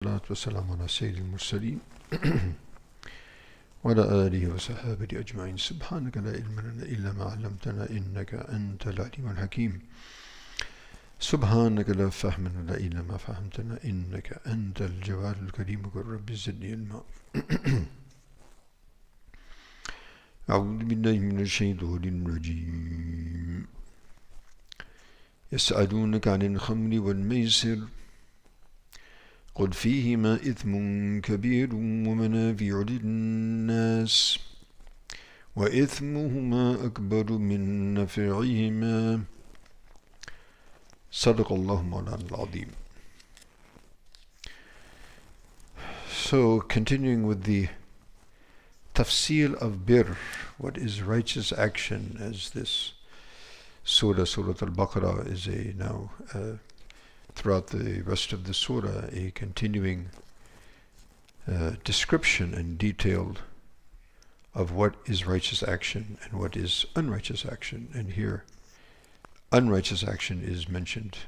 والصلاة والسلام على سيد المرسلين وعلى آله وصحابه أجمعين. سبحانك لا علم لنا إلا ما علمتنا إنك أنت العليم الحكيم. سبحانك لا فهم لنا إلا ما فهمتنا إنك أنت الجواد الكريم. قل رب زدني علما. أعوذ بالله من الشيطان الرجيم. يسألونك عن الخمر والميسر قل فيهما إثم كبير ومنافع للناس وإثمهما أكبر من نفعهما صدق الله مولانا العظيم. So continuing with the tafsil of birr, what is righteous action, as this Surah Al-Baqarah is throughout the rest of the surah, a continuing description and detailed of what is righteous action and what is unrighteous action. And here, unrighteous action is mentioned.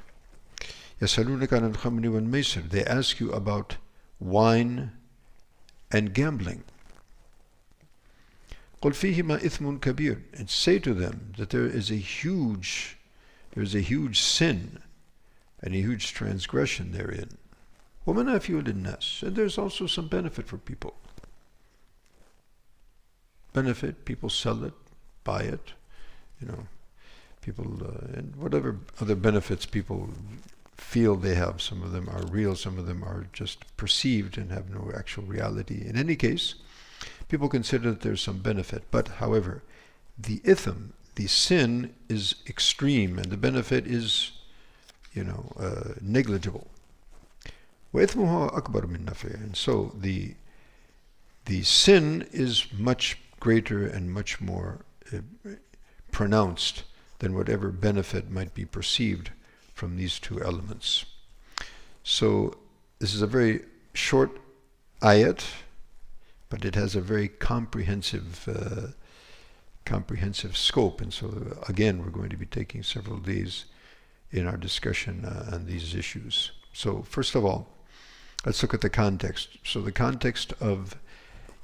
يَسْأَلُونَكَ عَنِ الْخَمْرِ وَالْمَيْسِرِ. They ask you about wine and gambling. قُلْ فِيهِمَا إِثْمٌ كَبِيرٌ. And say to them that there is a huge sin and a huge transgression therein. وَمَنَافِعُ لِلنَّاسِ. And there's also some benefit for people. Benefit, people sell it, buy it, people, and whatever other benefits people feel they have. Some of them are real, some of them are just perceived and have no actual reality. In any case, people consider that there's some benefit. But however, the itham, the sin, is extreme and the benefit is negligible. وَإِثْمُهَا أَكْبَرُ مِنْ نَفْعِهِ. And so the sin is much greater and much more pronounced than whatever benefit might be perceived from these two elements. So this is a very short ayat, but it has a very comprehensive scope. And so again, we're going to be taking several days in our discussion on these issues. So first of all, let's look at the context. So the context of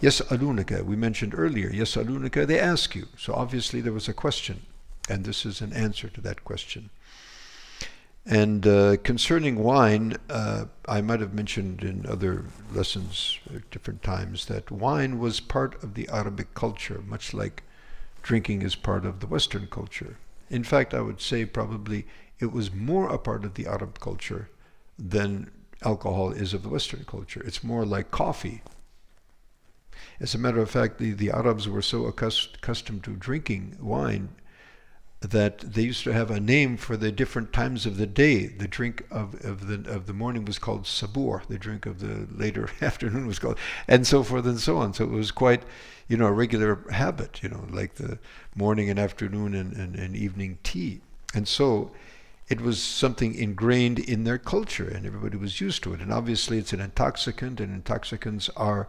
يَسْأَلُونَكَ, we mentioned earlier, يَسْأَلُونَكَ, they ask you. So obviously there was a question, and this is an answer to that question. And concerning wine, I might have mentioned in other lessons at different times that wine was part of the Arabic culture, much like drinking is part of the Western culture. In fact, I would say probably it was more a part of the Arab culture than alcohol is of the Western culture. It's more like coffee. As a matter of fact, the Arabs were so accustomed to drinking wine that they used to have a name for the different times of the day. The drink of the morning was called sabur. The drink of the later afternoon was called, and so forth and so on. So it was quite, a regular habit, like the morning and afternoon and evening tea. And so it was something ingrained in their culture, and everybody was used to it. And obviously it's an intoxicant, and intoxicants are,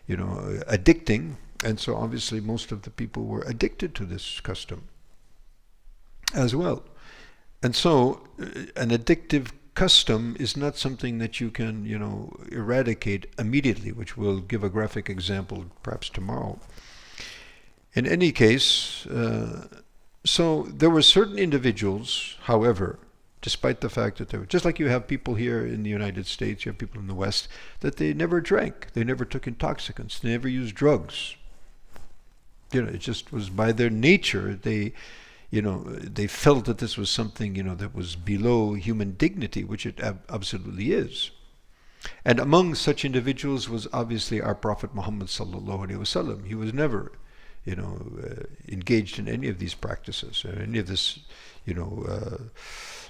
addicting. And so obviously most of the people were addicted to this custom as well. And so an addictive custom is not something that you can, eradicate immediately, which we'll give a graphic example perhaps tomorrow. In any case, so there were certain individuals, however, despite the fact that they were, just like you have people here in the United States, you have people in the West, that they never drank, they never took intoxicants, they never used drugs. It just was by their nature, they felt that this was something, that was below human dignity, which it absolutely is. And among such individuals was obviously our Prophet Muhammad sallallahu alaihi wasallam. He was never, engaged in any of these practices, or any of this,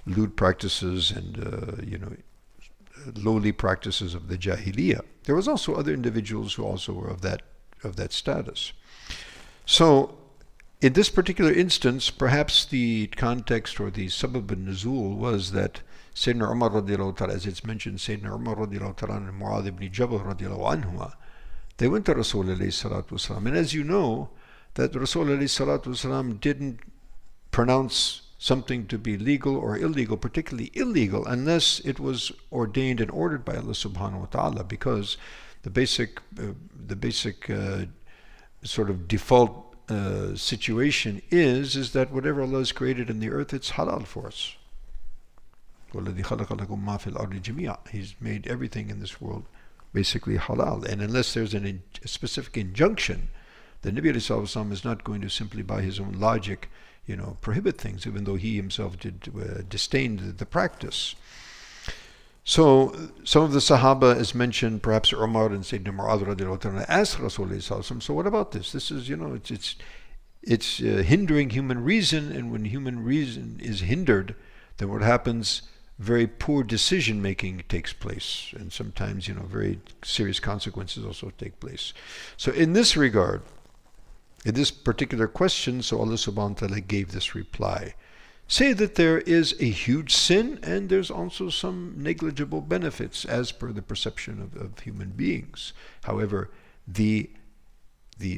lewd practices and, lowly practices of the Jahiliyyah. There was also other individuals who also were of that status. So in this particular instance, perhaps the context or the sabab al-nuzul was that Sayyidina Umar radiallahu ta'ala, as it's mentioned, Sayyidina Umar radiallahu ta'ala and Mu'adh ibn Jabal radiallahu anhuma, they went to Rasul alayhi salatu wasalam. And as you know, that Rasul alayhi salatu wasalam didn't pronounce something to be legal or illegal, particularly illegal, unless it was ordained and ordered by Allah subhanahu wa ta'ala, because the basic sort of default situation is that whatever Allah has created in the earth, it's halal for us. He's made everything in this world basically halal. And unless there's a specific injunction, the Nabi ﷺ is not going to simply by his own logic, prohibit things, even though he himself did disdain the practice. So some of the Sahaba is mentioned, perhaps Umar and Sayyidina Mu'adh radiallahu anhu asked Rasulullah ﷺ, so what about this? This is, it's hindering human reason, and when human reason is hindered, then what happens? Very poor decision making takes place, and sometimes very serious consequences also take place. So in this regard, in this particular question, so Allah subhanahu wa ta'ala gave this reply. Say that there is a huge sin and there's also some negligible benefits as per the perception of human beings. However, the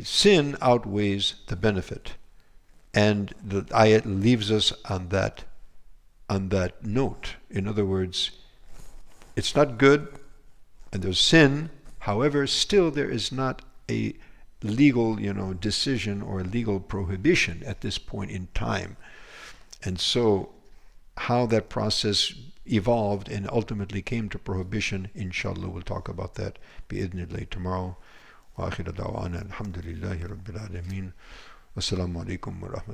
sin outweighs the benefit, and the ayat leaves us on that note. In other words, it's not good and there's sin. However, still there is not a legal decision or a legal prohibition at this point in time. And so how that process evolved and ultimately came to prohibition, inshallah we'll talk about that bi'idhnillah tomorrow. Wa akhir da'wana alhamdulillahi rabbil alameen. Wassalamu alaikum wa rahmatullahi.